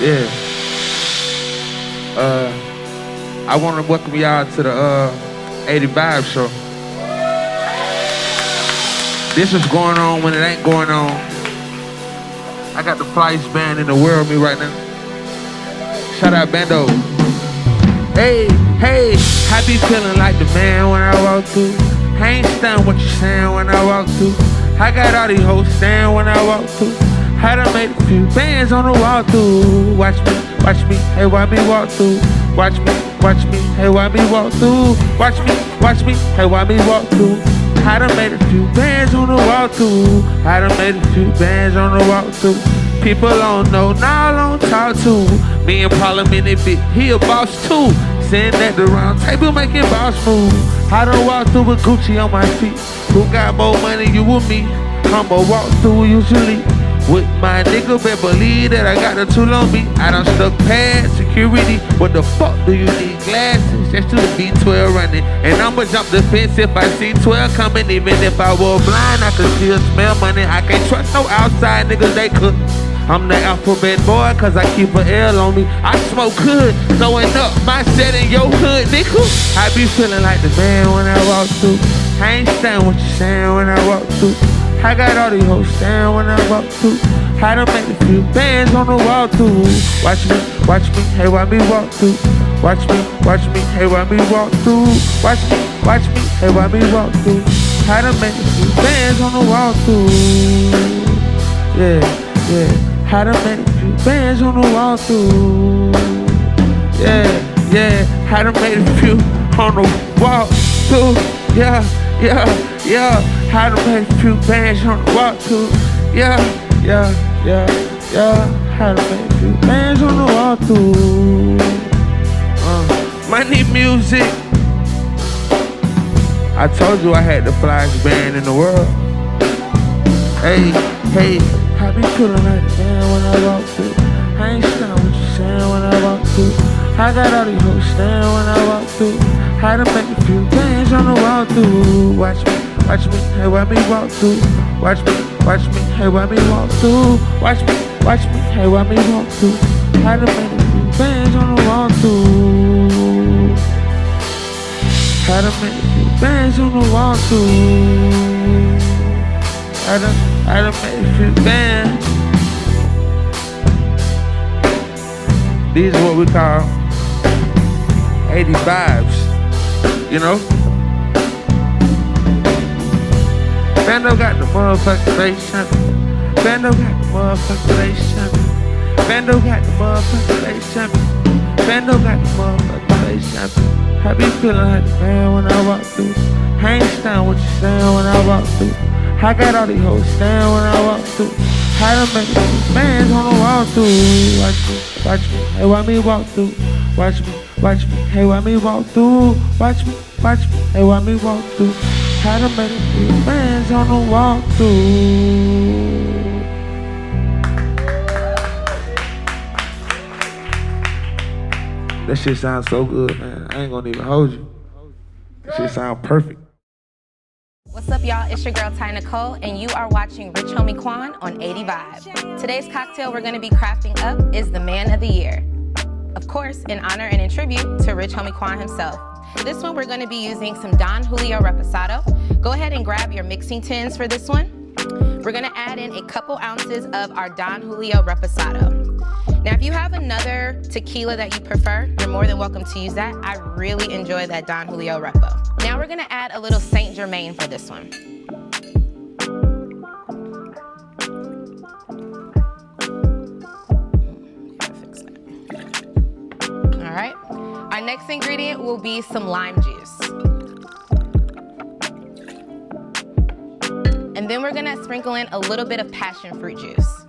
Yeah. I want to welcome y'all to the 80 Vybe show. This is going on when it ain't going on. I got the flyest band in the world with me right now. Shout out BNDO. Hey, hey, I be feeling like the man when I walk through. I ain't stunned what you saying when I walk through. I got all these hoes staring when I walk through. I done made a few bands on the walk through. Watch me, hey, why me walk through? Watch me, hey, why me walk through? Watch me, hey, why me walk through? I done made a few bands on the walk through. I done made a few bands on the walk through. People don't know, now I don't talk to. Me and Parliament, if it, he a boss too. Sitting at the round table making boss moves. I done walk through with Gucci on my feet. Who got more money, you or me? I'ma walk through usually. With my nigga, better believe that I got the tool on me. I done stuck past security. What the fuck do you need glasses? Just to the B12 running. And I'ma jump the fence if I see 12 coming. Even if I were blind, I could still smell money. I can't trust no outside niggas, they could. I'm the alphabet boy, cause I keep an L on me. I smoke good, throwing up my set in your hood, nigga. I be feeling like the man when I walk through. I ain't stand what you saying when I walk through. I got all these hoes staring when I walk through. I done made a few bands on the walk through. Watch me, hey, why me walk through? Watch me, hey, why me walk through? Watch me, hey, why me walk through? I done made a few bands on the walk through. Yeah. I done made a few bands on the walk through. Yeah. I done made a few on the walk through. Yeah. I done made a few bands on the walk through. Yeah. I done made a few bands on the walk through. Money music. I told you I had the flyest band in the world. Hey. I be feeling like the man when I walk through. I ain't stunned what you saying when I walk through. I got all these hoes staring when I walk through. I done make a few bands on the walk through. Watch me, hey, why me walk through? Watch me, hey, why me walk through? Watch me, hey, why me walk through? I done made a few bands on the walk through. I done made a few bands on the walk through. I done made a few bands. These are what we call 80 Vibes, you know? BNDO got the motherfucking bass champion. BNDO got the motherfucking bass champion. BNDO got the motherfucking bass champion. BNDO got the motherfucking bass champion. I be feeling like the man when I walk through. I ain't stand what you saying when I walk through. I got all these hoes staring when I walk through. I done made a few bands on the walk through. Watch me, hey, why me walk through? Watch me, hey, why me walk through? Watch me, hey, why me walk through? I done made a few bands on the walk through. That shit sounds so good, man. I ain't gonna even hold you. That shit sound perfect. What's up, y'all? It's your girl, Ty Nicole, and you are watching Rich Homie Quan on 80 Vybe. Today's cocktail we're going to be crafting up is the Man of the Year. Of course, in honor and in tribute to Rich Homie Quan himself. This one, we're going to be using some Don Julio Reposado. Go ahead and grab your mixing tins for this one. We're going to add in a couple ounces of our Don Julio Reposado. Now, if you have another tequila that you prefer, you're more than welcome to use that. I really enjoy that Don Julio Repo. Now we're gonna add a little Saint Germain for this one. All right, our next ingredient will be some lime juice. And then we're gonna sprinkle in a little bit of passion fruit juice.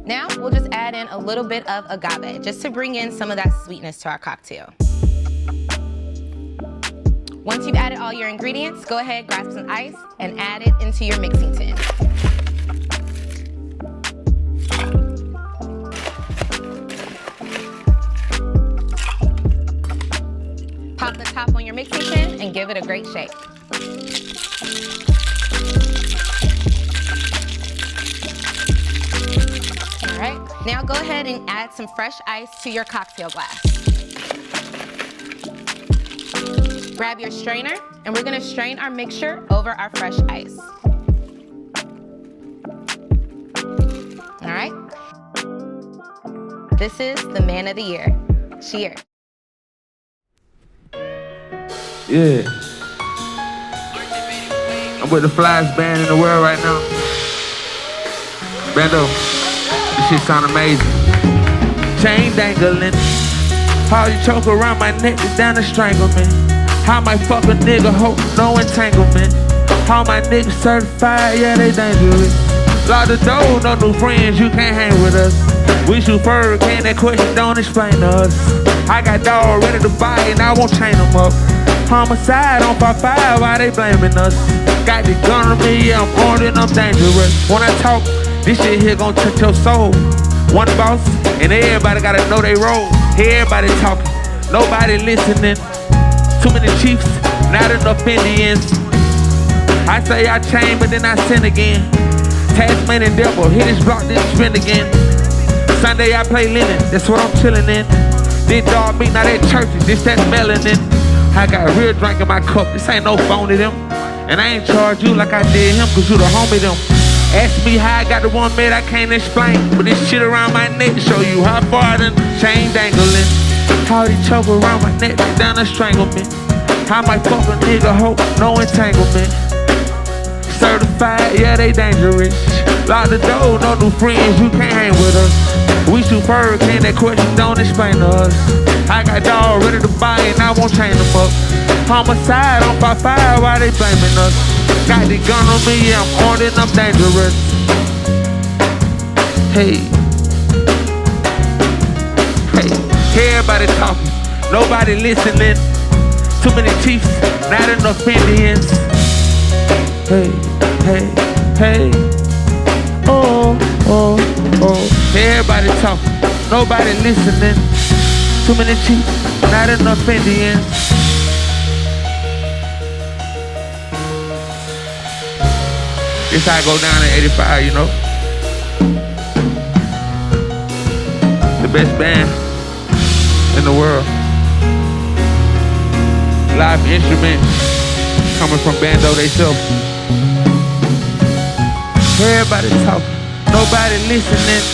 Now we'll just add in a little bit of agave, just to bring in some of that sweetness to our cocktail. Once you've added all your ingredients, go ahead, grab some ice, and add it into your mixing tin. Pop the top on your mixing tin and give it a great shake. Now go ahead and add some fresh ice to your cocktail glass. Grab your strainer, and we're gonna strain our mixture over our fresh ice. All right? This is the man of the year. Cheers. Yeah. I'm with the flyest band in the world right now. BNDO. This shit sound amazing. Chain dangling. How you choke around my neck is down to strangle me. How my fuck a nigga hope no entanglement. How my niggas certified, yeah they dangerous. Lock the door, no new friends, you can't hang with us. We shoot first, can't that question don't explain to us. I got dog ready to buy and I won't chain them up. Homicide on 5-5, why they blaming us? Got the gun on me, yeah, I'm armed and I'm dangerous. When I talk, this shit here gon' touch your soul. One boss, and everybody gotta know they role. Everybody talking, nobody listening. Too many chiefs, not enough Indians. I say I change, but then I sin again. Tasman and devil, hit this block, then spin again. Sunday I play linen, that's what I'm chillin' in. This dog meat, not at churches, this that melanin. I got real drink in my cup, this ain't no phony them. And I ain't charge you like I did him, cause you the homie them. Ask me how I got the one made I can't explain. But this shit around my neck to show you how far I done chain dangling. How they choke around my neck, they down to strangle me. How my fucking nigga hope no entanglement. Certified, yeah they dangerous. Lock the door, no new friends, you can't hang with us. We superb, can't that question don't explain to us. I got dog ready to buy and I won't chain them up. Homicide on 5-5, why they blaming us? Got the gun on me, yeah I'm armed and I'm dangerous. Hey. Hey, everybody talking, nobody listening. Too many chiefs, not enough Indians. Hey, hey, hey. Oh, oh, oh. Everybody talking, nobody listening. Too many chiefs, not enough Indians. This how I go down in 85, you know. The best band in the world. Live instruments coming from BNDO themselves. Everybody talking, nobody listening.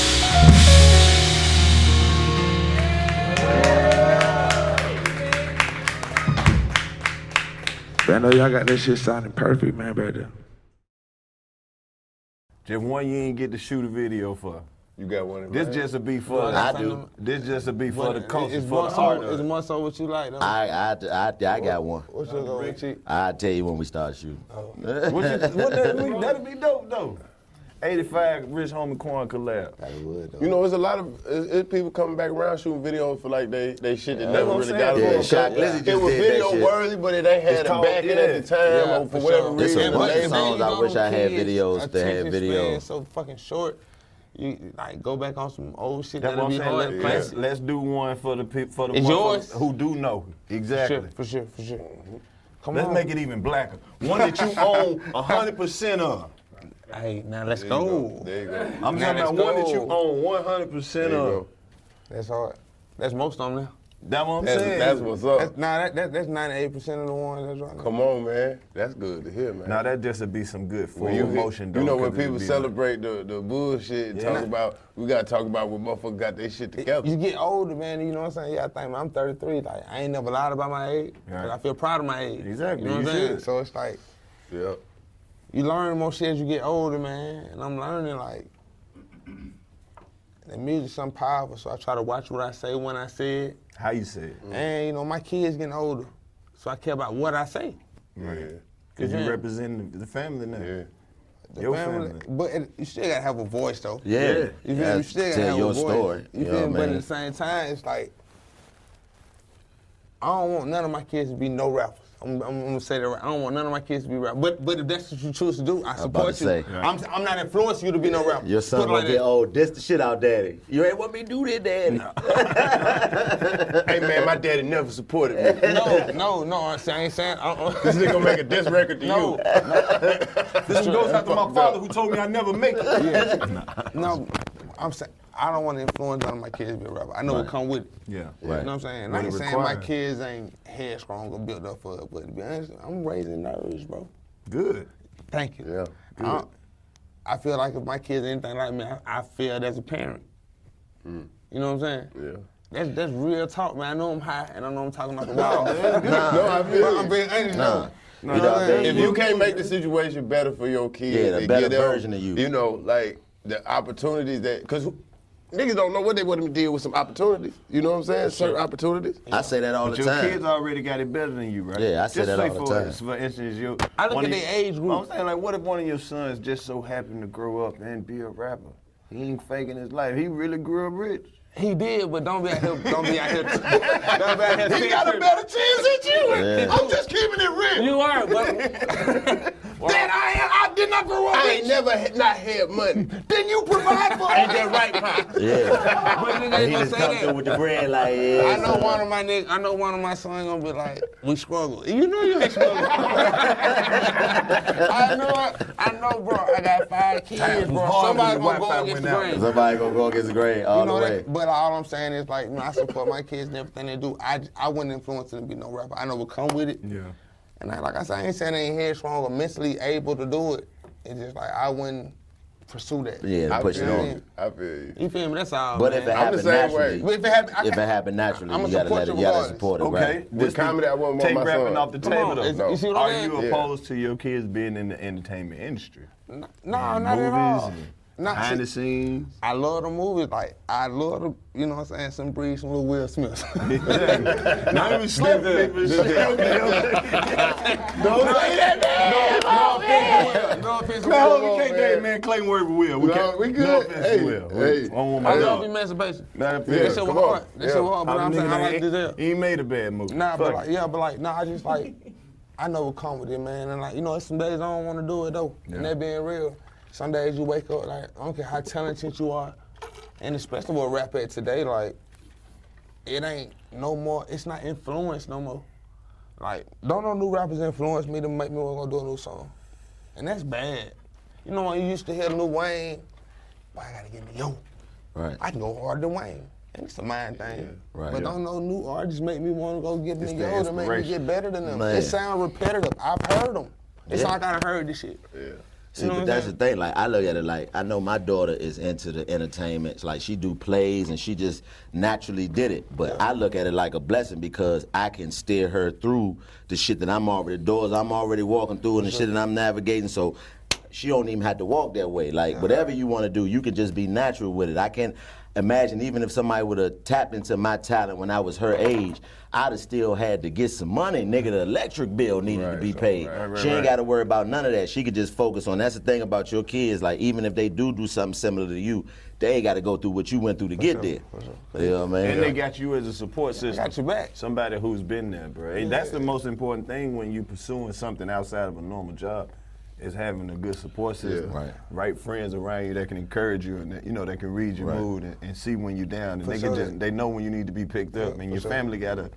BNDO, y'all got that shit sounding perfect, man, right there. Just one you ain't get to shoot a video for. You got one. This just a be for I do. This just a be for the culture, It's for the more art. so. It's more so what you like. Though. I got one. What's your going, Chico? I'll tell you when we start shooting. That'd be dope though. 85 Rich Homie Quan collab. That would, though. You know, there's a lot of it's people coming back around shooting videos for like they shit that never really got Yeah, on. Shock Lizzy just It was did that video shit. worthy, but it ain't had a backing at the time or for whatever There's reason. a bunch of They- songs I wish I had videos to have attention videos. span so fucking short. You like go back on some old shit That's that'll what I'm be saying. hard. Classic. Let's do one for the people, It's yours? who do know. Exactly. For sure. Come Let's on. make it even blacker. One that you own 100% of. Hey, now let's There you go. There you go. I'm Now talking about let's one that you go. own 100% There you of. go. That's hard. That's most of them now. That's what I'm saying. That's what's up. That's 98% of the ones that's right now. Come on, man. That's good to hear, man. Now that just would be some good full When emotion though. you know when 'cause it'd people be celebrate the bullshit and talk about, we gotta talk about when motherfuckers got their shit together. You get older, man, you know what I'm saying? Yeah, I think I'm 33. Like I ain't never lied about my age. Right. But I feel proud of my age. Exactly, You know what you I'm saying? should. So it's like Yeah. you learn more shit as you get older, man. And I'm learning like the music's something powerful, so I try to watch what I say when I say it. How you say it? And you know, my kids getting older, so I care about what I say. Right. Because you Yeah. represent the family now. Yeah. The Your family. But you still gotta have a voice though. Yeah. You feel me? Yeah, You still gotta tell have your a voice. story. You know feel what I me? But at mean? the same time, it's like I don't want none of my kids to be no rappers. I'm gonna say that right. I don't want none of my kids to be rappers. But if that's what you choose to do, I about support to you. say. I'm not influencing you to be no rapper. Your son Put it gonna like get that. old. This the shit out, daddy. You ain't want me to do this, daddy. Hey man, my daddy never supported me. No. I ain't saying. This nigga gonna make a diss record to No. you. This one goes out to my father who told me I never make it. No, I'm saying I don't want to influence none of my kids to be a rapper. I know what come with it. Yeah. You know what I'm saying? I ain't saying my kids ain't headstrong or built up for it, but to be honest, I'm raising nerves, bro. Good. Thank you. Yeah, good. I feel like if my kids anything like me, I failed as a parent. You know what I'm saying? Yeah. That's real talk, man. I know I'm high, and I know I'm talking about the wall. No, I feel you. I'm being honest now. You know, If you can't make the situation better for your kids, the and better give them, version of you. You know, like the opportunities that, because niggas don't know what they want to deal with some opportunities. You know what I'm saying? Certain opportunities. I say that all But the your time. kids already got it better than you, right? Yeah, I say just that say all the time. For instance, I look one at of their age group. I'm saying, like, what if one of your sons just so happened to grow up and be a rapper? He ain't faking his life. He really grew up rich. He did, but don't be out here. Don't be out here. He got a better chance at you. Yeah. I'm just keeping it real. You are, but I did not grow up. I ain't never not had money. Then you provide for ain't that right, Pop? Yeah. But nigga And ain't he gonna just say come through that. with the bread like, yeah. I know one of my niggas. I know one of my sons gonna be like, we struggle. You know you ain't struggle. I know, bro. I got 5 kids, bro. Somebody gonna go against the grain. Somebody gonna go against the grain all You know the way. that, but all I'm saying is like, I support my kids and everything they do. I wouldn't influence them to be no rapper. I know what come with it. Yeah. And like I said, I ain't saying they ain't headstrong or mentally able to do it. It's just like I wouldn't pursue that. Yeah, I push it feel on. you. I feel you. You feel me? That's all. But man. if it I'm the happened same naturally, way. If if it happened naturally, I'ma you gotta support let it. you You gotta regardless. support it, Okay. right? With comedy, I wouldn't want Take my rapping son. off the Come table, on, though. you see what Are I'm you saying? opposed to your kids being in the entertainment industry? No, not at Movies all. and Not behind the scenes? I love the movies. Like I love the, you know what I'm saying, some breed, some little Will Smith. Not even slim people. No offense to No, Will. we can't date, man. Clayton work with Will. No, we No good. offense Hey, to Will. hey. I don't want my I love dog. emancipation. Not a That fan. shit was come on. hard. That shit was hard, but I'm saying I like this. He ain't made a bad movie. Nah, but Fuck like, it. nah, I just like, I know what come with it, man. And like, you know, there's some days I don't want to do it though. Yeah. And that being real, some days you wake up like, I don't care how talented you are, and especially with rap at today, like, it ain't no more. It's not influence no more. Like, don't no new rappers influence me to make me want to go do a new song, and that's bad. You know when you used to hear Lil Wayne, boy, I gotta get me yo. Right. I can go harder than Wayne. And it's a mind thing. Right. But Yeah. don't no new artists make me want to go get It's me the yo to make me inspiration. get better than them. Man. It sound repetitive. I've heard them. It's Yeah. like I done heard this shit. Yeah. See, You know but what that's I'm the thing. Like, I look at it like, I know my daughter is into the entertainment. Like, she do plays and she just naturally did it. But I look at it like a blessing because I can steer her through the shit that the doors I'm already walking through and the shit that I'm navigating. So she don't even have to walk that way. Like, whatever you want to do, you can just be natural with it. I can't imagine even if somebody would have tapped into my talent when I was her age, I'd have still had to get some money. Nigga, the electric bill needed to be paid. She ain't got to worry about none of that. She could just focus on, that's the thing about your kids. Like, even if they do something similar to you, they ain't got to go through what you went through to get there. You know what I mean? And they got you as a support system. got your back. Somebody who's been there, bro. And that's the most important thing when you pursuing something outside of a normal job, is having a good support system. Yeah. Right friends around you that can encourage you and that, you know, that can read your mood and see when you're down. And they can just, they know when you need to be picked up. And your family gotta,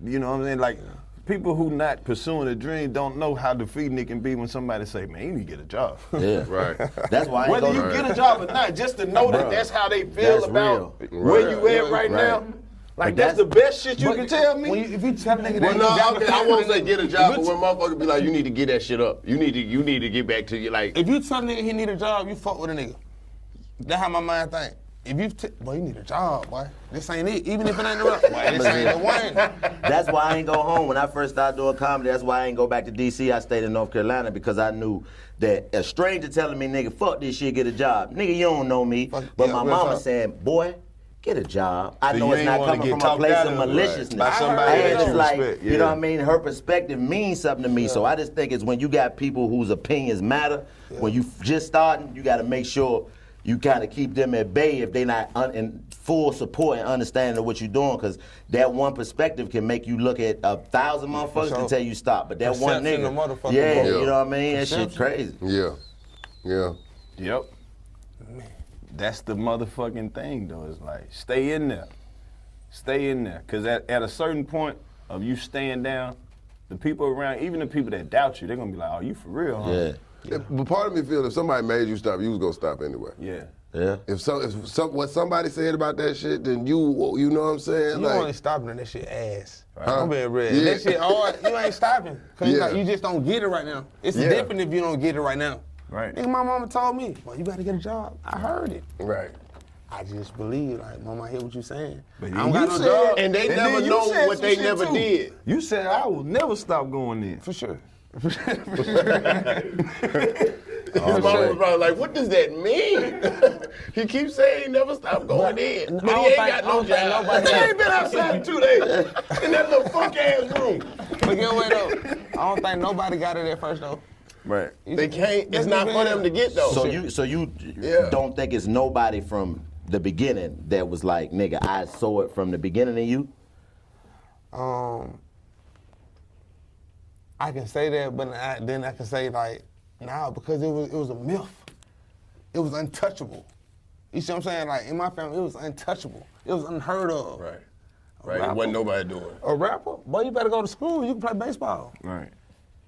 you know what I'm saying? Like, people who not pursuing a dream don't know how defeating it can be when somebody say, man, you need to get a job. Yeah. Right. That's why I ain't Whether you gonna- get a job or not, just to know that that's how they feel That's about real. where you at Right. right now. Like, But that's the best shit you But can tell me. If you tell a nigga Well, that no, you got okay, I won't say get a job, but when motherfuckers be like, you need to get that shit up. You need to get back to your, like, if you tell a nigga he need a job, you fuck with a nigga. That's how my mind think. If you, boy, you need a job, boy. This ain't it. Even if it ain't the rap, boy, this ain't the one. That's why I ain't go home. When I first started doing comedy, that's why I ain't go back to D.C. I stayed in North Carolina because I knew that a stranger telling me, nigga, fuck this shit, get a job. Nigga, you don't know me. But my real mama talk. saying, boy, get a job. I So know you it's ain't not wanna coming get from a talked place out of of it, right, maliciousness. by somebody And that it's you like, respect, you know yeah. what I mean? Her perspective means something to me. So I just think it's when you got people whose opinions matter, when you just starting, you got to make sure you kind of keep them at bay if they not in full support and understanding of what you're doing, because that one perspective can make you look at 1,000 motherfuckers sure. and tell you stop. But that one Perception nigga, of motherfucking yeah, vote. you know what I mean? That shit crazy. yeah. Yeah. Yep. That's the motherfucking thing, though. It's like, stay in there. Stay in there. Because at a certain point of you staying down, the people around, even the people that doubt you, they're going to be like, oh, you for real, huh? Yeah. But part of me feels if somebody made you stop, you was gonna stop anyway. Yeah. Yeah. If what somebody said about that shit, then you know what I'm saying? You like, only stopping at that shit ass. Huh? I'm being real. Yeah. That shit hard, you ain't stopping. Cause Yeah. you just don't get it right now. It's Yeah. different if you don't get it right now. Right. Nigga, my mama told me, well, you gotta get a job. I heard it. Right. I just believe, like, mama, I hear what you saying. But I don't you got no said- job. And they And never then you know said what some they shit never too. did. You said I will never stop going in. For sure. His mama was probably like, what does that mean? He keeps saying he never stopped going in. But he ain't got no job. He ain't been outside in 2 days in that little funk ass room. But get away though. I don't think nobody got it at first though. Right. They can't, it's not for them to get though. So you Yeah. don't think it's nobody from the beginning that was like, nigga, I saw it from the beginning of you? I can say that, but then I can say like, nah, because it was a myth. It was untouchable. You see what I'm saying? Like in my family, it was untouchable. It was unheard of. Right. Right. It wasn't nobody doing it. A rapper? Boy, you better go to school. You can play baseball. Right.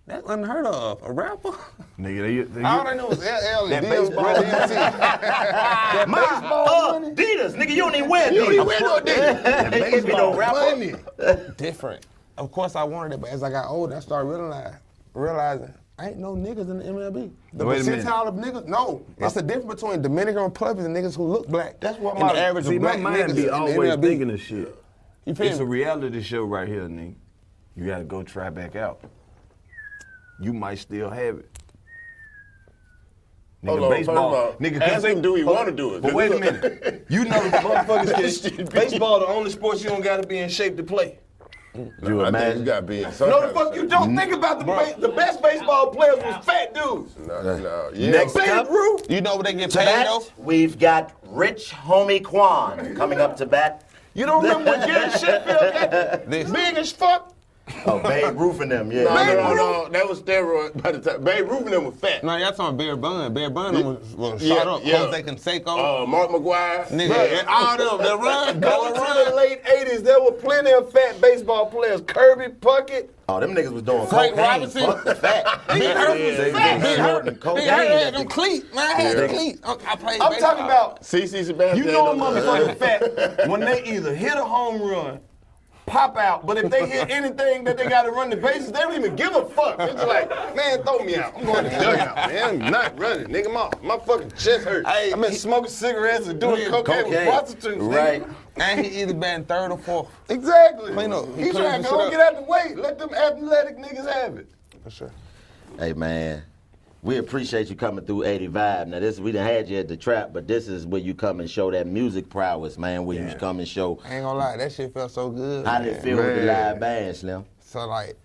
That's unheard of. A rapper? Nigga, All I know is LL and That D's baseball brother money. MC. That baseball money? Adidas, nigga, you don't even wear Adidas. You don't even wear no Adidas. If you don't rap Money. Different. Of course I wanted it, but as I got older, I started realizing ain't no niggas in the MLB. The Wait a minute. percentile of niggas, no. It's the difference between Dominican Republicans and niggas who look black. That's what and the average see, of black my niggas mind be in always the MLB. thinking of shit. You feel It's a me? reality show right here, nigga. You gotta go try back out. You might still have it. Hold on, first of all, ask him, do he want to do it? But wait a minute. You know the motherfuckers can, baseball the only sports you don't gotta be in shape to play. You imagine? You got to be in some No, kind the of fuck shape. you don't. Think about the best baseball players was fat dudes. No. Yeah. Next Babe up, Ruth. You know what they get to paid though? bat, we've got Rich Homie Quan coming up to bat. You don't remember when Gary Sheffield got This. big as fuck? Oh, Babe Ruth and them, yeah. No. That was steroid by the time. Babe Ruth and them was fat. No, y'all talking Bear Bun. Bear Bun was shot up. Jose Canseco. Mark McGuire. Nigga, and all them, they run, Going go to the run. late 80s, there were plenty of fat baseball players. Kirby Puckett. Oh, them niggas was doing Frank cocaine. Robinson. Fuck the fat. Big Hurt was They fat. was Big snorting Hurt. cocaine Big Hurt at had the- them cleats. Man, I had them cleats. I played I'm baseball. talking about, CC Sebastian. you know a motherfucker fat when they either hit a home run, pop out, but if they hit anything that they got to run the bases, they don't even give a fuck. It's just like, man, throw me out. I'm going to the dugout, man. I'm not running, nigga. My fucking chest hurt. Hey, I've been smoking cigarettes and doing cocaine with prostitutes. nigga. Right. And he either batting third or fourth. Exactly. Clean up. He Clean trying the to shit go up. get out the way. Let them athletic niggas have it. For sure. Hey, man. We appreciate you coming through 80 Vibe. Now, we done had you at the trap, but this is where you come and show that music prowess, man, where you come and show I ain't gonna lie, that shit felt so good. how did it feel with the live band, Slim. So like,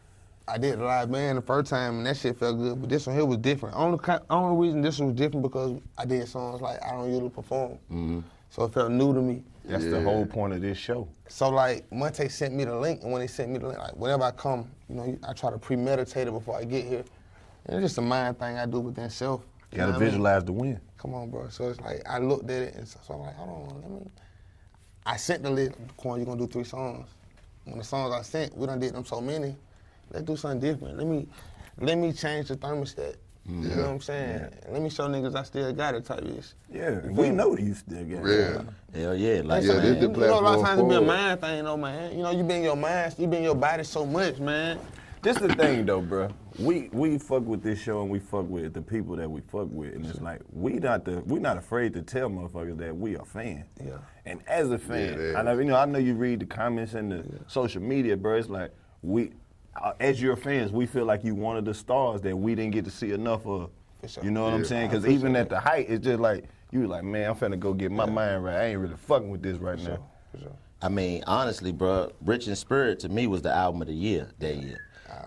I did the live band the first time and that shit felt good, but this one here was different. Only reason this one was different because I did songs like I don't usually perform. Mm-hmm. So it felt new to me. That's the whole point of this show. So like, Monte sent me the link, and when he sent me the link, like whenever I come, you know, I try to premeditate it before I get here. And it's just a mind thing I do within self. You gotta know what I mean? visualize the win. Come on, bro. So it's like, I looked at it, and so I'm like, hold on, I sent the list, Quan, you're gonna do 3 songs. When the songs I sent, we done did them so many, let's do something different. Let me change the thermostat. You know what I'm saying? Let me show niggas I still got it type of shit. Yeah, we know you still got it. Yeah. Hell yeah. Like, Yeah, this the You know, a lot of platform times it be a forward. mind thing, though, man. You know, you be in your mind, you be in your body so much, man. This the thing though, bro. We fuck with this show and we fuck with the people that we fuck with, and it's like we not afraid to tell motherfuckers that we are fans. Yeah. And as a fan, Yeah, I know you read the comments and the social media, bro. It's like as your fans, we feel like you one of the stars that we didn't get to see enough of. sure. You know what I'm saying? Because even at the height, it's just like you was like, man, I'm finna go get my mind right. I ain't really fucking with this right now. For sure. I mean, honestly, bro, Rich in Spirit to me was the album of the year that year.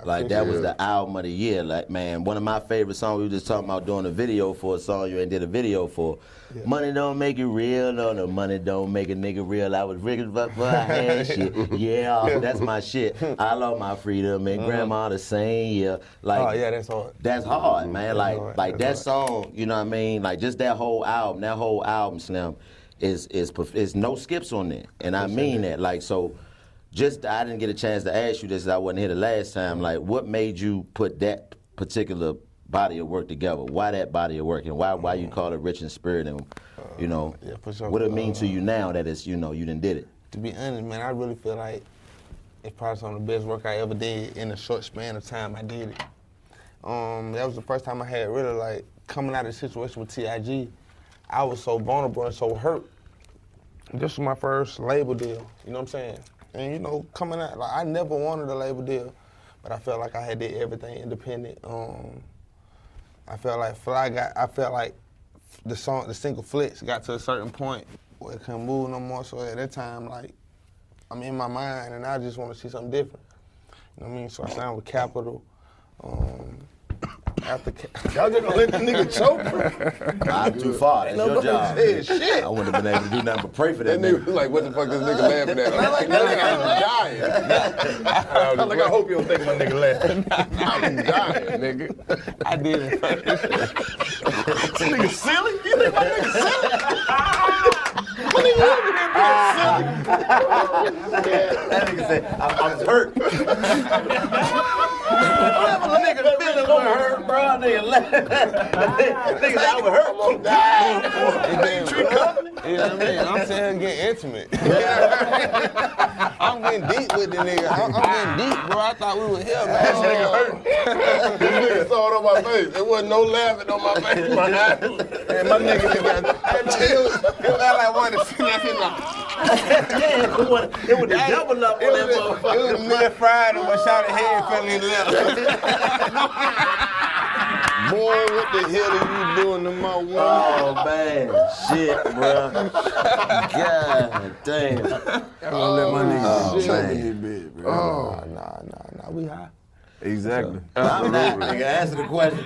Like, that was the album of the year. Like, man, one of my favorite songs, we were just talking about doing a video for a song you ain't did a video for. Yeah. Money don't make it real, no, money don't make a nigga real. I was rigging for I had shit. Yeah, that's my shit. I love my freedom and grandma the same year. Like, Oh, yeah, that's hard. That's hard, man. Like That's that hard. song, you know what I mean? Like, just that whole album, Slim, is no skips on there. And I mean that. Like, so I didn't get a chance to ask you this, I wasn't here the last time. Like, what made you put that particular body of work together? Why that body of work, and why you call it Rich in Spirit? And You know, Yeah, for sure. what it mean to you now that it's, you know, you done did it? To be honest, man, I really feel like it's probably some of the best work I ever did in a short span of time I did it. That was the first time I had really like coming out of the situation with TIG. I was so vulnerable and so hurt. This was my first label deal, you know what I'm saying? And you know, coming out, like I never wanted a label deal, but I felt like I had did everything independent. I felt like the single Flex got to a certain point where it couldn't move no more. So at that time, like, I'm in my mind and I just want to see something different. You know what I mean? So I signed with Capital. After Y'all just gonna let the nigga choke? I'm too far. That's your job. Shit. I wouldn't have been able to do nothing but pray for that That nigga nigga. was like, what the fuck this nigga laughing at? I'm dying. I'm like, I hope you don't think my nigga laughing. I'm dying, nigga. I did it first. This nigga silly? You think my nigga silly? My nigga looking at me silly. That nigga said, I was hurt. Whatever the nigga feeling was hurt, bro. Nigga laugh. Nigga said, I was hurt. I'm gonna die. Tree company? You know what I mean? I'm saying getting intimate. I'm getting deep with the nigga. I'm getting deep, bro. I thought we were here, man. This nigga hurt. This nigga saw it on my face. There wasn't no laughing on my face. My eyes. And my nigga just got chills. It was like one to see that shit like. Yeah, it was the double up on that motherfucker. It was mid-fried and my shot of head fell in the left. Boy, what the hell are you doing to my woman? Oh, man. Shit, bro. God damn. I'm gonna let my nigga choke man. in this bitch, bro. Nah, we high. Exactly. I'm not, nigga. Answer the question.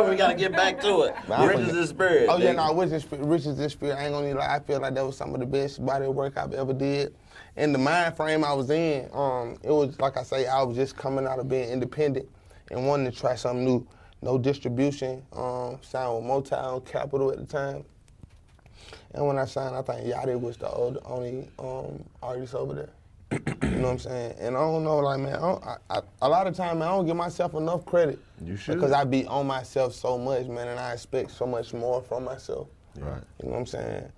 We gotta get back to it. Riches in spirit. Oh, yeah, nigga. no, Riches in Spirit. I ain't gonna need lie. I feel like that was some of the best body of work I've ever did. And the mind frame I was in, it was, like I say, I was just coming out of being independent and wanting to try something new. No distribution, signed with Motown, Capital at the time. And when I signed, I think Yachty was the only artist over there. You know what I'm saying? And I don't know, like, man, a lot of time, man, I don't give myself enough credit. You should. Because I be on myself so much, man, and I expect so much more from myself. Right. You know what I'm saying?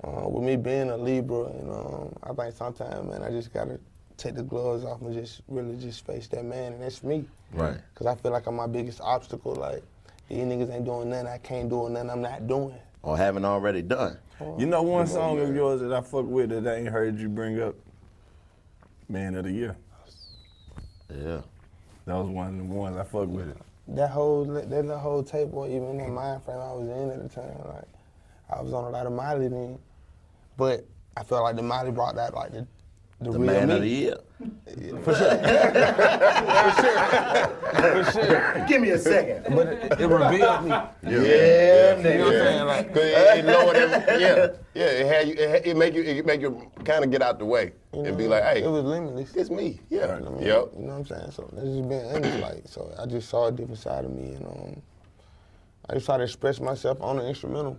With me being a Libra, you know, I think sometimes, man, I just gotta take the gloves off and just really just face that man, and that's me. Right. Because I feel like I'm my biggest obstacle. Like, these niggas ain't doing nothing, I can't do nothing I'm not doing. Or haven't already done. You know one song of yours that I fuck with that I ain't heard you bring up? Man of the Year. Yeah. That was one of the ones I fuck with it. That whole tape, or even that mind frame I was in at the time, like, I was on a lot of Miley then. But I felt like the Miley brought that, like, the real Man me. of the Year. For sure. For sure. Give me a second. But it revealed me. Yeah, You know what I'm saying? Like, It lowered it make you kind of get out the way and be like, hey, it was limitless. it's me. Yeah. I mean, Yep. You know what I'm saying? So that's just being honest, like, so I just saw a different side of me, and I just try to express myself on the instrumental.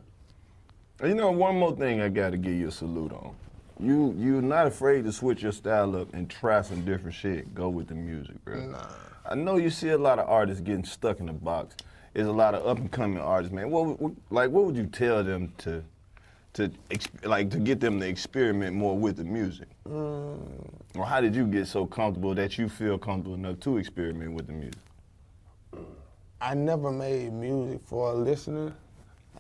You know, one more thing I gotta give you a salute on. You're not afraid to switch your style up and try some different shit. Go with the music, bro. Nah. I know you see a lot of artists getting stuck in the box. There's a lot of up and coming artists, man. What would you tell them to get them to experiment more with the music? Or how did you get so comfortable that you feel comfortable enough to experiment with the music? I never made music for a listener.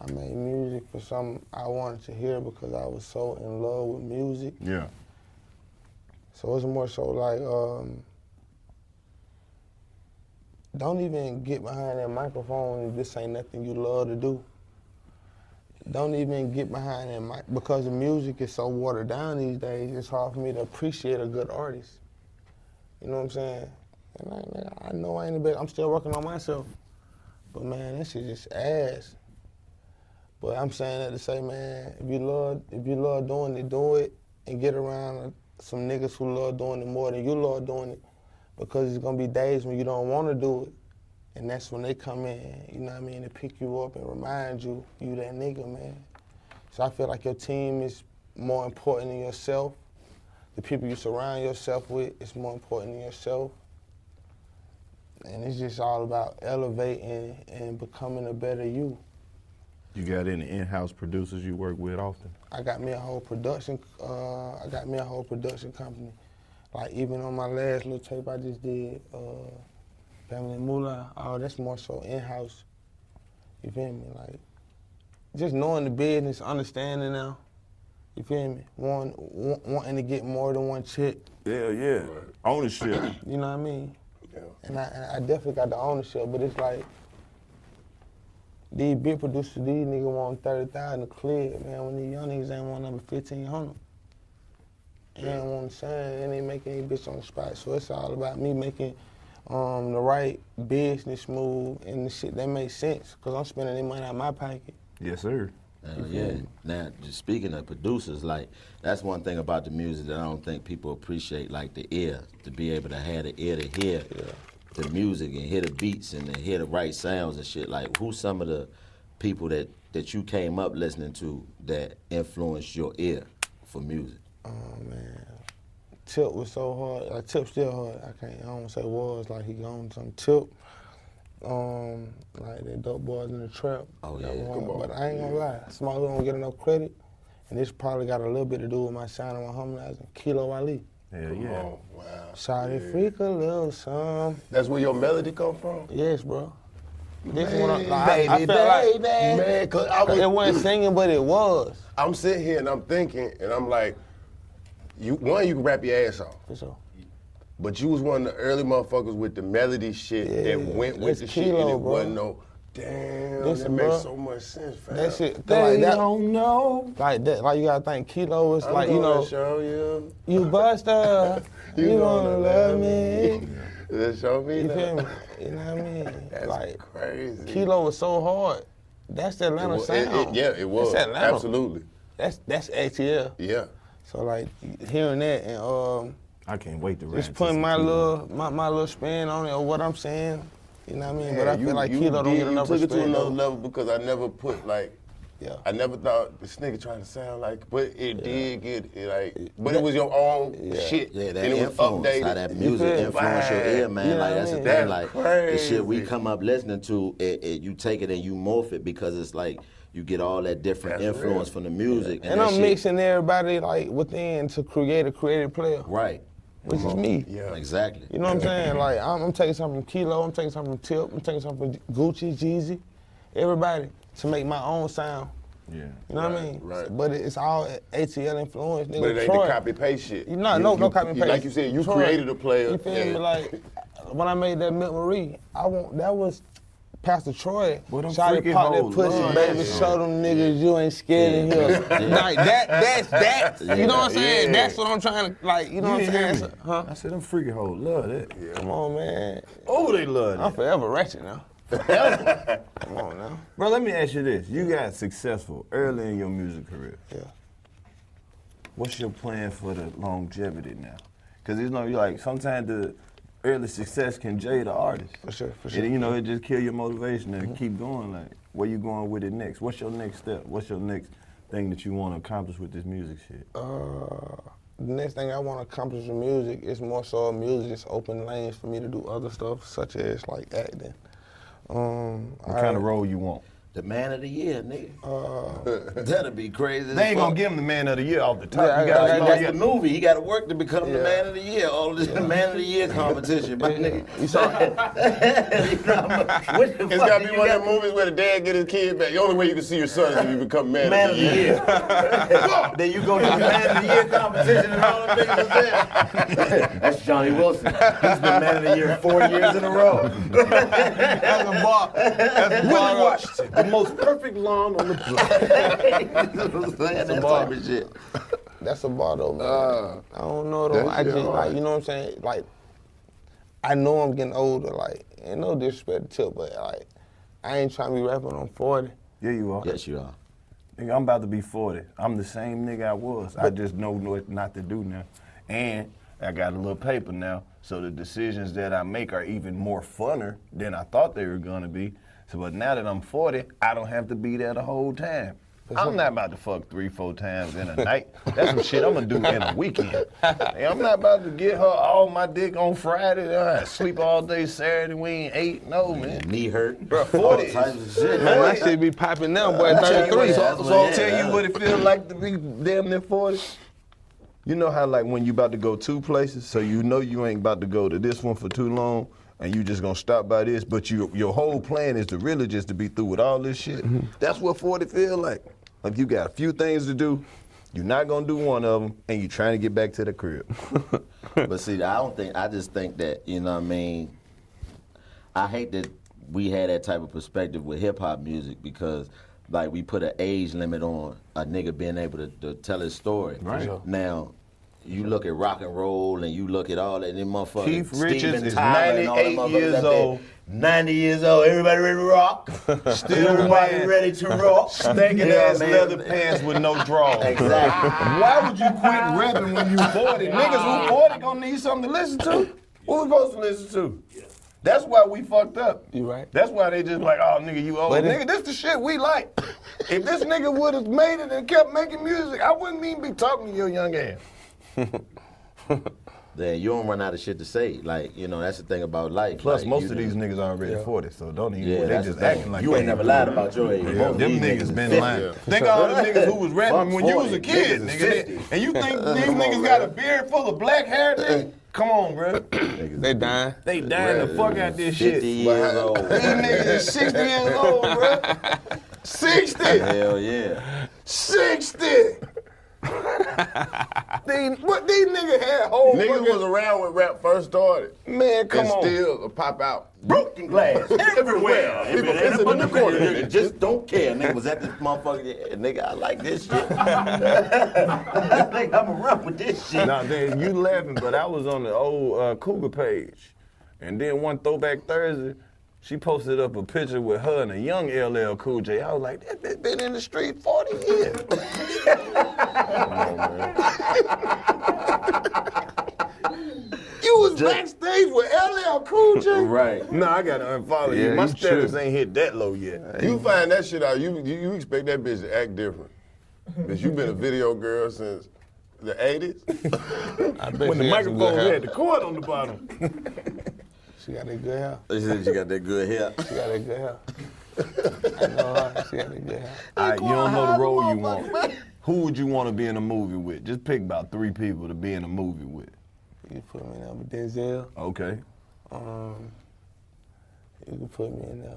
I made music for something I wanted to hear because I was so in love with music. Yeah. So it's more so like, don't even get behind that microphone if this ain't nothing you love to do. Don't even get behind that mic, because the music is so watered down these days, it's hard for me to appreciate a good artist. You know what I'm saying? And I know I ain't the best, I'm still working on myself. But man, this shit just ass. But I'm saying that to say, man, if you love doing it, do it, and get around some niggas who love doing it more than you love doing it, because it's gonna be days when you don't want to do it, and that's when they come in, you know what I mean, to pick you up and remind you that nigga, man. So I feel like your team is more important than yourself. The people you surround yourself with is more important than yourself. And it's just all about elevating and becoming a better you. You got any in-house producers you work with often? I got me a whole production. Company. Like even on my last little tape I just did, Family Mula. Oh, that's more so in-house. You feel me? Like just knowing the business, understanding now. You feel me? Wanting to get more than one check. Yeah. Ownership. You know what I mean? Yeah. And I definitely got the ownership, but it's like these big producers, these niggas want 30,000 to clear, man. When these young niggas ain't want number 1,500. You know what I'm saying? And they making any bitch on the spot. So it's all about me making the right business move and the shit that makes sense. Cause I'm spending that money out of my pocket. Yes, sir. Yeah. Now, just speaking of producers, like that's one thing about the music that I don't think people appreciate, like the ear, to be able to have the ear to hear the music and hear the beats and to hear the right sounds and shit. Like, who's some of the people that you came up listening to that influenced your ear for music? Oh man, Tip was so hard. Like Tip still hard. I don't want to say was like he gone some Tip. Like the Dope Boys in the Trap. Oh yeah. But I ain't gonna lie, Small don't get enough credit, and this probably got a little bit to do with my sound and my harmonizing. Kilo Ali. Hell yeah. Oh, wow. Shawty freak a little some. That's where your melody come from? Yes, bro. This is Man, what I felt like, man, cause it wasn't singing, but it was. I'm sitting here and I'm thinking, and I'm like, you can rap your ass off. For sure. But you was one of the early motherfuckers with the melody shit that went with the shit, and it wasn't no, damn, Listen, that makes bro, so much sense, fam. That shit, They like that, don't know. like that, like you gotta think Kilo is I'm like, you gonna know, show you. you buster, you gonna love me. Just show me You that. feel me? You know what I mean? That's like crazy. Kilo was so hard. That's the Atlanta sound. It was. That's Atlanta. Absolutely. That's ATL. Yeah. So like hearing that and I can't wait to rap. just putting my little spin on it or what I'm saying. You know what I mean? But I feel like you Kilo don't get enough took it to respect. another level because I never put like, Yeah. I never thought this nigga trying to sound like, but it did get it like, but it was your own shit. Yeah, that and it was influence, updated. how that music influence your ear, man. Yeah, Like that's the man. thing. That's Like crazy. the shit we come up listening to, you take it and you morph it because it's like you get all that different That's influence real. from the music. And that I'm shit- mixing everybody like within to create a creative player, Right. which is me. Yeah. Exactly. You know what I'm saying? Like I'm taking something from Kilo, I'm taking something from Tip, I'm taking something from Gucci, Jeezy, everybody to make my own sound. Yeah. You know what I mean? right. But it's all ATL influence. Nigga, But it ain't Troy, the copy paste shit. No copy and paste. Like you said, you Troy, created a player. You feel me? and- Like when I made that Milk Marie, that was Pastor Troy. Boy, them Shawty freaky pop that hoes pussy, love baby. that Show them niggas you ain't scared in here. Like that. You know what I'm saying? Yeah. That's what I'm trying to like. You know what I'm saying? Huh? I said them freaky hoes love that. Come on, man. Oh, they love I'm that. forever ratchet now. Come on now. Bro, let me ask you this. You got successful early in your music career. Yeah. What's your plan for the longevity now? Because you know, you like sometimes the early success can jade the artist. For sure. And, you know, it just kill your motivation to keep going. Like, where you going with it next? What's your next step? What's your next thing that you want to accomplish with this music shit? The next thing I want to accomplish with music is more so music just open lanes for me to do other stuff, such as like acting. What kind of role you want? The man of the year, nigga. That'd be crazy. They ain't gonna give him the man of the year off the top. Yeah, you gotta I- know That's you- the movie. He got to work to become the man of the year. All of this man of the year competition, but nigga. You saw It's got to be one of them movies where the dad get his kid back. The only way you can see your son is if you become man of the year. Then you go to the man of the year competition and all them niggas there. That's Johnny Wilson. He's been man of the year 4 years in a row. that's a bar. That's a bar. Washington, the most perfect lawn on the block. That type of shit. That's a bar though, man. I don't know though. that I shit just hard. like, you know what I'm saying? Like, I know I'm getting older. Like, ain't no disrespect to Tip, but like, I ain't trying to be rapping on 40. Yeah, you are. Yes, you are. Nigga, I'm about to be 40. I'm the same nigga I was. I just know what not to do now. And I got a little paper now, so the decisions that I make are even more funner than I thought they were gonna be. So, but now that I'm 40, I don't have to be there the whole time. I'm not about to fuck 3-4 times in a night. That's some shit I'm gonna do in a weekend. Hey, I'm not about to get her all my dick on Friday. Sleep all day Saturday. We ain't ate. No, man. Knee hurt. Bro, 40 types of shit. Man, that shit be popping now, boy. 33. So I'll tell you what it feels like to be damn near 40. You know how like when you about to go 2 places, so you know you ain't about to go to this one for too long, and you just gonna stop by this, but your whole plan is to really just to be through with all this shit. That's what 40 feel like. Like you got a few things to do, you're not gonna do one of them, and you're trying to get back to the crib. But see, I just think that, you know what I mean, I hate that we had that type of perspective with hip hop music because like we put an age limit on a nigga being able to tell his story. Right. Now, you look at rock and roll and you look at all that, them motherfuckers. Keith Richards is Tyler and all them 98 motherfuckers years out there. old. 90 years old, everybody ready to rock. Still Everybody wearing ready to rock. stinking You know ass what I mean? leather pants with no drawers. Exactly. Why would you quit rapping when you 40? Niggas who 40 gonna need something to listen to. What we supposed to listen to? That's why we fucked up. You right. That's why they just like, oh nigga, you old. But Nigga, this the shit we like. If this nigga would have made it and kept making music, I wouldn't even be talking to your young ass. Then you don't run out of shit to say. Like, you know, that's the thing about life. Plus, like, most of these niggas already 40, so don't even. Yeah, they that's just the thing. acting like you they ain't never lied about your age. Yeah, Most of them these niggas is been 50. lying. Think of all the niggas who was rapping when you was a 40. kid, Niggas is nigga. 50. And you think these niggas got a beard full of black hair, nigga? Come on, bro. They dying. They dying the fuck out this 50 shit. years old. These niggas is 60 years old, bro. 60. Hell yeah. 60. These niggas had whole Niggas fucking- was around when rap first started. Man, come and on. still pop out. Broken glass everywhere. People pissing in the corner. Nigga just don't care. Nigga was at this motherfucker. Yeah, nigga, I like this shit. Nigga, I'ma run with this shit. Nah, then you laughing, but I was on the old Cougar page, and then one Throwback Thursday, she posted up a picture with her and a young LL Cool J. I was like, that bitch been in the street 40 years. Come on, man. You was backstage with LL Cool J? Right. Nah, I gotta unfollow you. Yeah, My you status true. ain't hit that low yet. You find that shit out, you expect that bitch to act different. Because you been a video girl since the 80s. I bet When the she got some microphone good hair. had the cord on the bottom. She got that good hair. She said she got that good hair. She got that good hair. I know her. She got that good hair. All right, you don't know the role you want. Who would you want to be in a movie with? Just pick about 3 people to be in a movie with. You can put me in there with Denzel. Okay. You can put me in there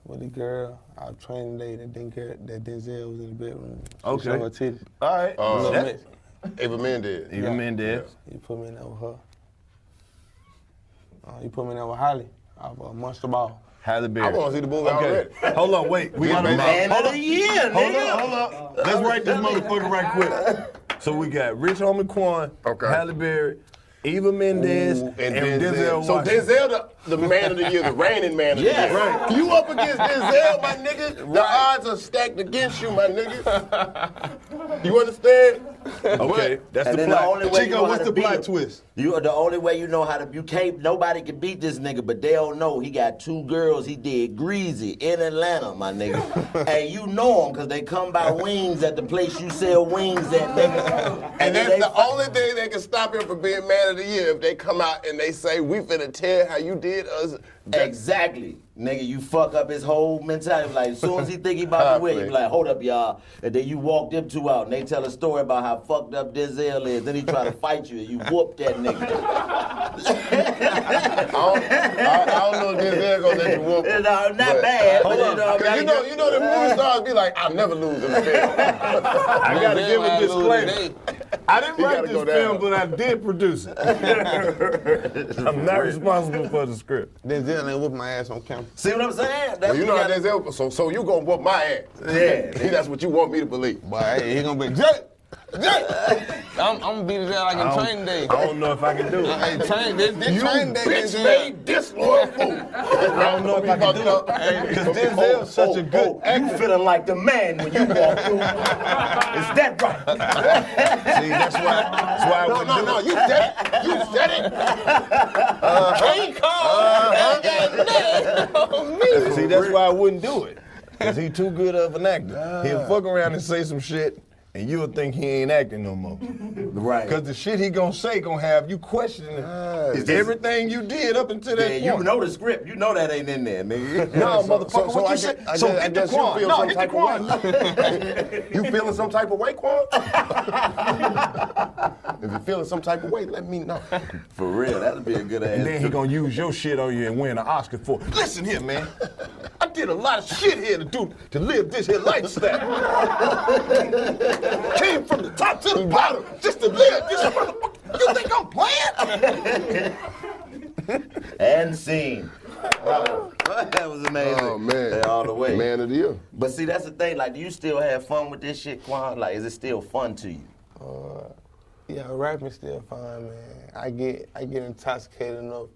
with the girl. Our training day that Denzel was in the bedroom. She Okay. showed her titty. All right. Little That's- mix. Ava Mendez. Even Mendez. You put me in there with her. You put me in there with Holly off Monster Ball. Halle Berry. I want to see the movie Okay. already. Hold on, wait. We got a Man of the year, nigga. Hold up. Let's write this motherfucker right quick. So we got Rich Homie Quan, Okay. Halle Berry, Eva Mendez, Ooh, and Denzel So Washington. Denzel, the man of the year, the reigning man of the Yeah. year. Right. You up against Denzel, my nigga. The odds are stacked against you, my nigga. You understand? Okay, that's And the then the plot. only way you know how to beat him. twist? You are the only way you know how to. You can't. Nobody can beat this nigga, but they don't know he got 2 girls. He did greasy in Atlanta, my nigga. And you know them because they come by wings at the place you sell wings at, nigga. And then that's they the only thing that can stop him from being man of the year if they come out and they say, we finna tell how you did us. Exactly. Nigga, you fuck up his whole mentality. Like, as soon as he think he about to win, you be like, hold up, y'all. And then you walk them 2 out, and they tell a story about how fucked up Denzel is. Then he try to fight you, and you whoop that nigga. I don't know if Denzel gonna let you whoop him. No, not bad. Hold But on. I You mean, know the movie stars be like, I'll never lose in the film. I gotta give a disclaimer. I didn't You write gotta this go down. film, but I did produce it. I'm not responsible for the script. Denzel ain't whoop my ass on camera. see what I'm saying? That's Well, you know how what Denzel, so you gonna whoop my ass. Yeah. That's what you want me to believe. But hey, he gonna be Jay. I'm gonna beat his ass like in training day. I don't know if I can do it. Hey, this training day. Bitch Denzel. made disloyal fool. I don't know if I can do it. Because Denzel's such a good you feeling like the man when you walk through. Is that right? See, that's why I wouldn't do No, it. you said it. You said it. See, that's why I wouldn't do it. Because he too good of an actor. He'll fuck around and say some shit, and you'll think he ain't acting no more. Right. Because the shit he gonna say gonna have you questioning is everything you did up until that point. You know the script. You know that ain't in there, nigga. No, motherfucker, what you say? So hit the Quan. You feel some type of way. You feeling some type of way, Quan? If you're feeling some type of way, let me know. For real, that'd be a good ass. And then he gonna use your shit on you and win an Oscar for it. Listen here, man. I did a lot of shit here to live this here lifestyle. Came from the top to the bottom just to live this motherfucker. You think I'm playing? And scene. Wow. That was amazing. Oh, man. All the way. Man of the year. But see, that's the thing. Like, do you still have fun with this shit, Quan? Like, is it still fun to you? Yeah, rapping still fun, man. I get intoxicated enough.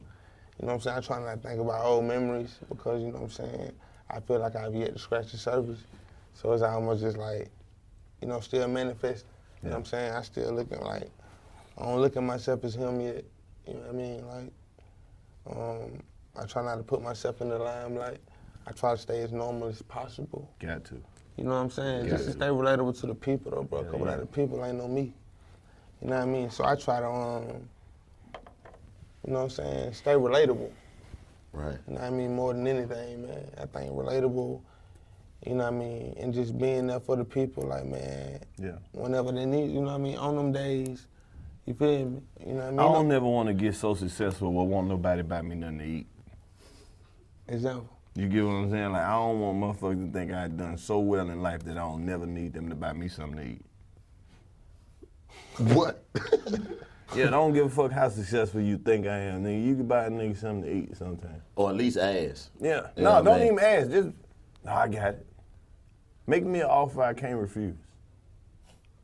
You know what I'm saying? I try not to think about old memories because, you know what I'm saying, I feel like I've yet to scratch the surface. So it's almost just like, you know, still manifesting. You know what I'm saying? I still looking like, I don't look at myself as him yet. You know what I mean? Like, I try not to put myself in the limelight. I try to stay as normal as possible. Got to. You know what I'm saying? Just to stay relatable to the people though, bro. Because without the people, ain't no me. You know what I mean? So I try to, you know what I'm saying, stay relatable. Right. You know what I mean? More than anything, man. I think relatable, you know what I mean, and just being there for the people, like, man, whenever they need, you know what I mean, on them days, you feel me? You know what I mean? I don't never want to get so successful where won't nobody buy me nothing to eat. Example. You get what I'm saying? Like, I don't want motherfuckers to think I done so well in life that I don't never need them to buy me something to eat. What? Yeah, don't give a fuck how successful you think I am, nigga. You can buy a nigga something to eat sometime. Or at least ask. Yeah. You No, know don't even ask. Just, no, I got it. Make me an offer I can't refuse.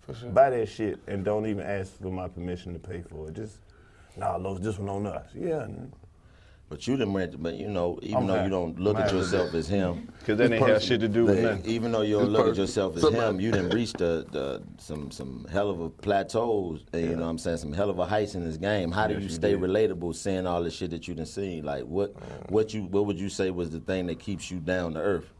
For sure. Buy that shit and don't even ask for my permission to pay for it. Just, nah, Los, this one on us. Yeah. But you done went, but you know, even though you don't look at yourself as him. Because that ain't have shit to do with nothing. Even though you don't look at yourself as him, you done reached some hell of a plateaus, and you know what I'm saying, some hell of a heights in this game. How do you stay relatable seeing all the shit that you done seen? Like, what would you say was the thing that keeps you down to earth?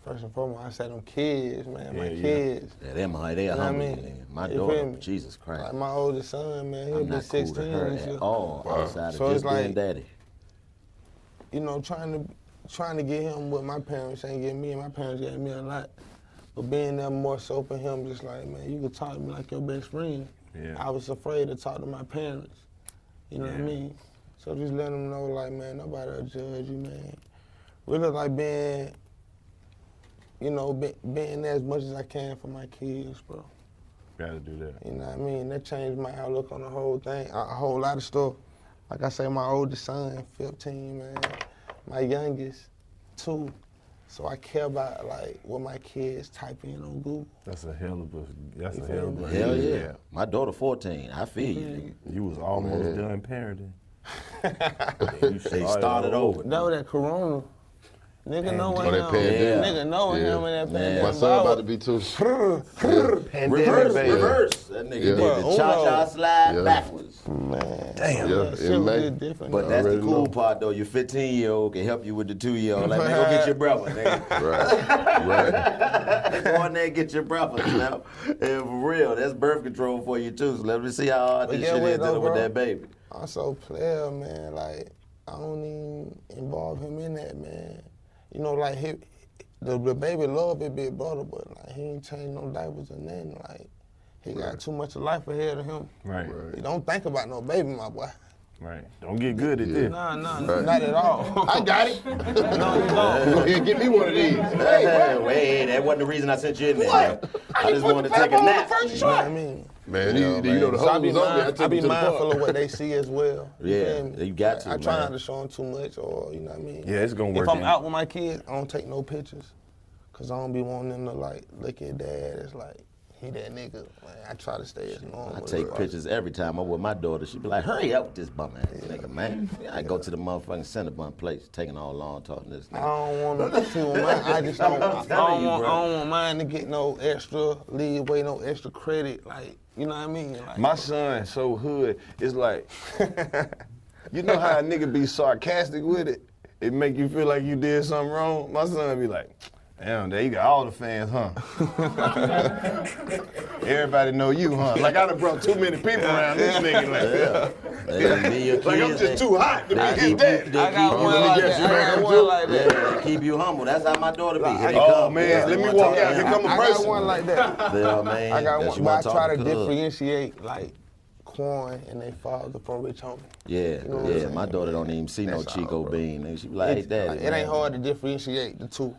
First and foremost, I say them kids, man, my kids. Yeah, they humble, man. My daughter, Jesus Christ. Like my oldest son, man, he'll be 16 cool to her this year. at all, outside So of it's just being like, daddy. You know, trying to get him what my parents ain't get me, and my parents gave me a lot. But being there more so for him, just like, man, you could talk to me like your best friend. Yeah. I was afraid to talk to my parents. You know what I mean? So just let them know, like, man, nobody will judge you, man. Really like being, you know, being there as much as I can for my kids, bro. Gotta do that. You know what I mean? That changed my outlook on the whole thing, a whole lot of stuff. Like I say, my oldest son, 15, man. My youngest, 2. So I care about, like, what my kids type in on Google. That's a hell of a, Hell yeah. My daughter 14, I feel you. You was almost done parenting. They started over. No, that Corona. Nigga know what him. Pandemic. Nigga know what him in that pandemic. My son about to be 2. Reverse. That nigga did the cha-cha slide backwards. Man. Damn. Yeah, Shit was different. But that's the cool part, though. Your 15-year-old can help you with the 2-year-old. Like, man, go get your brother, nigga. Right. Go in there and get your brother, you know? And for real, that's birth control for you, too. So let me see how hard this shit is dealing with that baby. I'm so player, man. Like, I don't even involve him in that, man. You know, like, the baby love his big brother, but, like, he ain't changed no diapers or nothing. Like, he got too much of life ahead of him. Right. He don't think about no baby, my boy. Right. Don't get good at this. Nah, not at all. I got it. No, you don't. Go ahead, get me one of these. Wait, that wasn't the reason I sent you in there. What? I just wanted to take a nap. You know what I mean? Man, you know the So hole was on me. I I took be him to the mindful park. of what they see as well. Yeah, feel me? you got to, I try man. not to show them too much, or you know what I mean. Yeah, it's gonna work. If I'm out with my kids, I don't take no pictures, cause I don't be wanting them to like look at dad. It's like he that nigga. Like, I try to stay as normal. I take pictures every time I'm with my daughter. She be like, hurry up with this bum ass nigga, man. I go to the motherfucking Cinnabon place, taking all long talking to this I nigga. don't want to see mine. I just don't. I don't want mine to get no extra leeway, no extra credit. Like, you know what I mean? Like, My son so hood, it's like, you know how a nigga be sarcastic with it? it make you feel like you did something wrong, my son be like, damn, there you got all the fans, huh? Everybody know you, huh? Like I done brought too many people around this nigga. Like I'm just too hot to be his dad. I got one like that. I got one like that. They keep you humble. That's how my daughter be. Oh man, let me walk out. Here come a person. I got one like that. Yeah, man. I got one, but I try to differentiate like Quan and they father from Rich Homie. Yeah, You know what I'm saying? my daughter don't even see no Chico bean. And she be like, hey, daddy. It ain't hard to differentiate the two.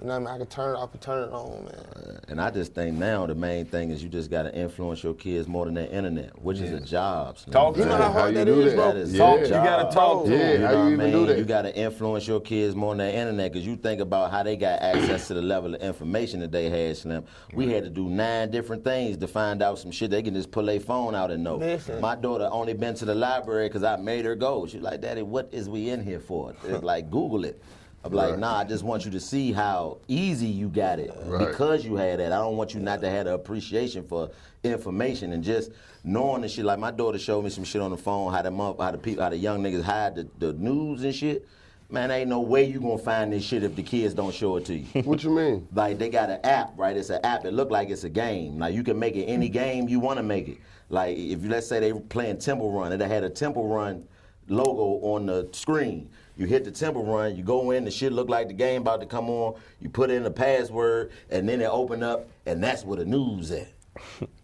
You know what I mean? I can turn it off and turn it on, man. And I just think now the main thing is you just got to influence your kids more than the internet, which is a job. Talk to You know how hard that is, bro? That is Talk, a you job. gotta talk to them. You How know you what I even do mean? that? You got to influence your kids more than the internet because you think about how they got access to the level of information that they had, Slim. We had to do 9 different things to find out some shit. They can just pull their phone out and know. Listen. My daughter only been to the library because I made her go. She's like, Daddy, what is we in here for? It's like, Google it. I'm like, nah, I just want you to see how easy you got it because you had that. I don't want you not to have the appreciation for information and just knowing the shit. Like my daughter showed me some shit on the phone, how the young niggas hide the news and shit. Man, ain't no way you gonna find this shit if the kids don't show it to you. What you mean? Like they got an app, right? It's an app. It look like it's a game. Like you can make it any game you want to make it. Like if let's say they were playing Temple Run, it had a Temple Run logo on the screen. You hit the Temple Run, you go in, the shit look like the game about to come on, you put in the password, and then it open up, and that's where the news at.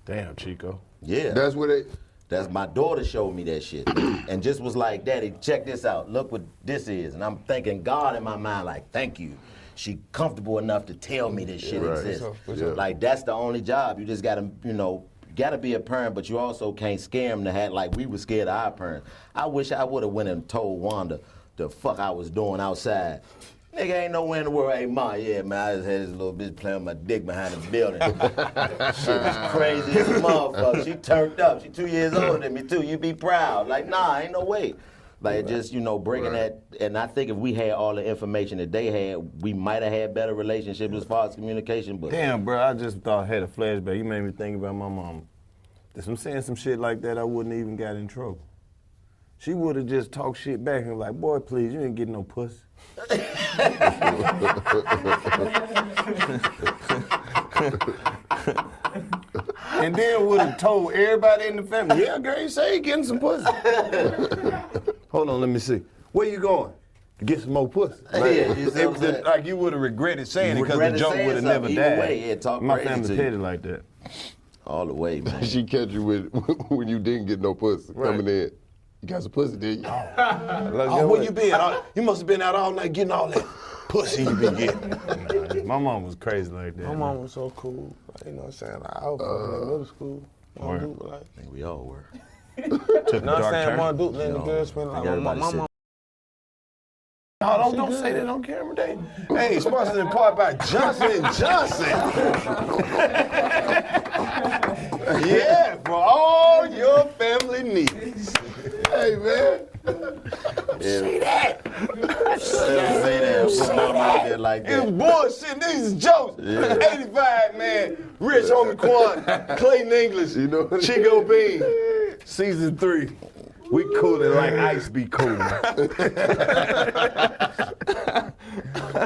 Damn, Chico. Yeah. That's what they. That's my daughter showed me that shit. And just was like, Daddy, check this out. Look what this is. And I'm thanking God in my mind, like, thank you. She comfortable enough to tell me this shit exists. Like, that's the only job. You just gotta, gotta be a parent, but you also can't scare them to have, like we were scared of our parents. I wish I would have went and told Wanda the fuck I was doing outside. Nigga ain't nowhere in the world. Hey, Ma, yeah, man, I just had this little bitch playing with my dick behind the building. Shit was crazy as a motherfucker. She turned up. She 2 years older than me, too. You be proud. Like, nah, ain't no way. Like, just, breaking that. And I think if we had all the information that they had, we might have had better relationships as far as communication. But Damn, bro, I just thought I had a flashback. You made me think about my mom. If I'm saying some shit like that, I wouldn't even got in trouble. She would have just talked shit back and was like, boy, please, you ain't getting no pussy. And then would have told everybody in the family, yeah, girl, you say you getting some pussy. Hold on, let me see. Where you going? To get some more pussy. Like you would have regretted saying it because the joke would have never died. Way, My family petty like that. All the way, man. She catch you with when you didn't get no pussy coming in. You got some pussy, did you? Oh, where you been? You must have been out all night getting all that pussy you been getting. My mom was crazy like that. My mom was so cool. You know what I'm saying? Like, I was in middle school. I think we all were. You know what I'm saying? Mom Duke letting the girls spend like my mama. No, don't say that on camera, Dave. Hey, sponsored in part by Johnson & Johnson. Yeah, for all your family needs. Hey, man. Say that. Say that. Like that. It's bullshit. These is jokes. 85, man. Rich Homie Quan, Clayton English, Chico Bean. Season 3. We coolin' like ice be coolin'.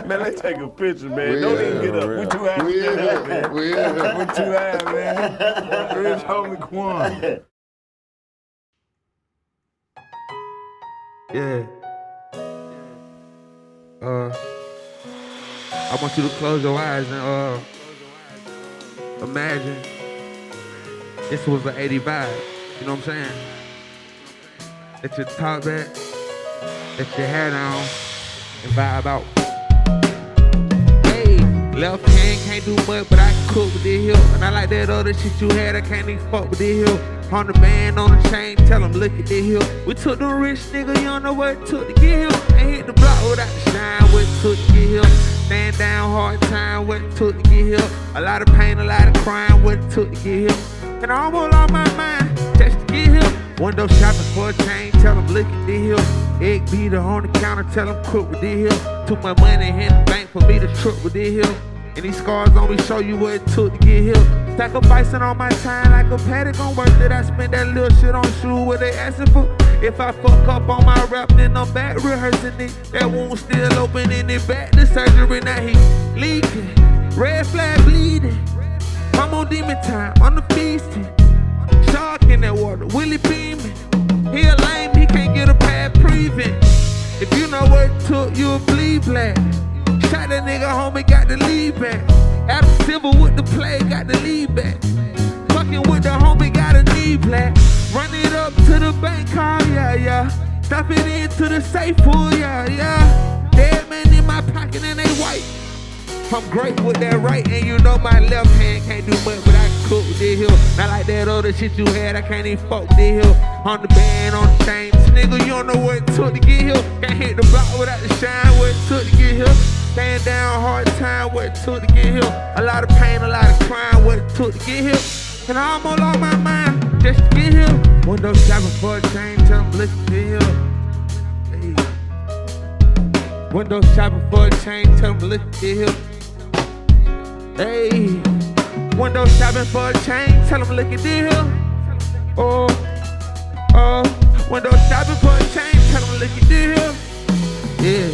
Man, let's take a picture, man. Don't even get up. We too high to get up, man. We too high, man. Rich Homie Quan. Yeah. I want you to close your eyes and imagine this was an 80 vibe. You know what I'm saying? Let your top back, let your hat on, and vibe out. Hey, left hand can't do much, but I can cook with this hill. And I like that other shit you had, I can't even fuck with this hill. On the band, on the chain, tell him look at this hill. We took the rich nigga, you don't know what it took to get here. Ain't hit the block without the shine, what it took to get here. Stand down, hard time, what it took to get here. A lot of pain, a lot of crime, what it took to get here. And I almost lost my mind, just to get here. Window shopping for a chain, tell them look at this hill. Egg beater on the counter, tell them cook with this hill. Took my money in the bank for me to trip with this hill. And these scars on me show you what it took to get here. Sacrificing all my time like a paddock on work that I spent that little shit on shoes what they asking for. If I fuck up on my rap, then I'm back rehearsing it. That wound still open in it, back to surgery. Now he leaking, red flag bleeding. I'm on demon time, on the feasting. Shark in that water, Willie beaming. He a lame, he can't get a bad prevent. If you know what it took, you'll bleed black. Shot that nigga homie, got the lead back. Adam Silver with the play, got the lead back. Fucking with the homie, got a knee black. Run it up to the bank call, yeah, yeah. Stuff it into the safe pool, yeah, yeah. Dead man in my pocket and they white. I'm great with that right, and you know my left hand can't do much, but I can cook with this hill. Not like that other shit you had, I can't even fuck with this hill. On the band, on the chain, nigga, you don't know what it took to get here. Can't hit the block without the shine, what it took to get here. Stand down, hard time, what it took to get here. A lot of pain, a lot of crime, what it took to get here. And I almost lost my mind just to get here. Window shopping for a chain, tell them listen to here. Hey. Window shopping for a chain, tell them listen to here. Hey, window shopping for a chain, tell them look at this here. Oh, window shopping for a chain, tell them look at this here.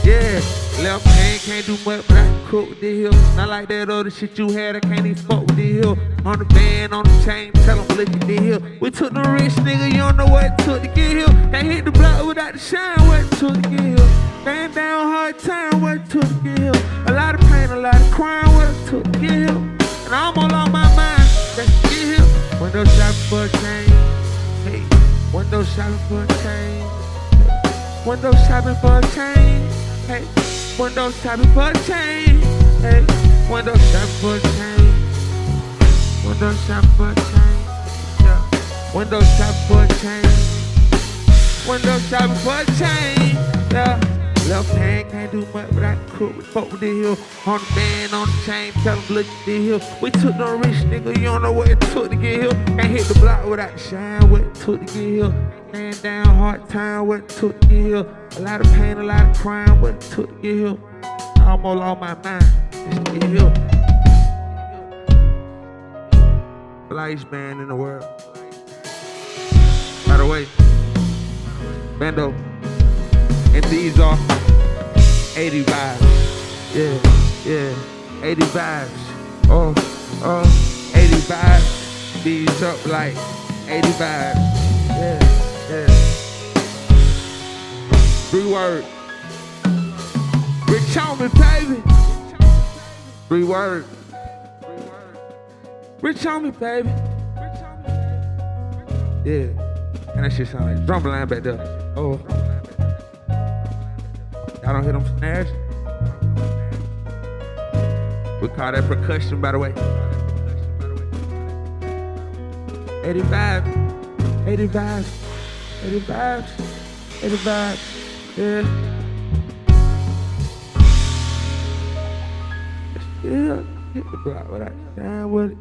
Yeah. Left hand can't do much, but I can cook with this here. Not like that other shit you had, I can't even fuck with this here. On the band, on the chain, tell them look at this here. We took the rich nigga, you don't know what it took to get here. Can't hit the block without the shine, what it took to get here. Stand down, hard time, what it took to get here. A lot of pain, a lot of crime, what it took to get here. And I'm all on my mind, just to get here. Window shopping for a chain, hey. Window shopping for a chain, hey. Window shopping for a chain, hey. Window shopping for a chain, hey. Window shopping for a chain, window shopping for a chain, yeah. Window shopping for a chain, window shopping for a chain, yeah. Left hand can't do much, but I can cook with fuck with the hill. On the band, on the chain, tell them look at the hill. We took no rich nigga, you don't know what it took to get here. Can't hit the block without the shine, what it took to get here. Stand down, hard time, what it took to get here. A lot of pain, a lot of crime, what it took to get here. I almost lost my mind, just to get here. Flyest band in the world. By the way, BNDO. And these are 80 vibes. Yeah. 80 vibes. Oh, 80 vibes. These up like 80 vibes. Yeah. 3 words. Rich Homie, baby. 3 words. Rich Homie, baby. Yeah. And that shit sound like drum line back there. Oh. Y'all don't hear them snares? We call that percussion, by the way. 80 vibes, 80 vibes, 80 vibes, 80 vibes, yeah. Still hit the block without shine with it.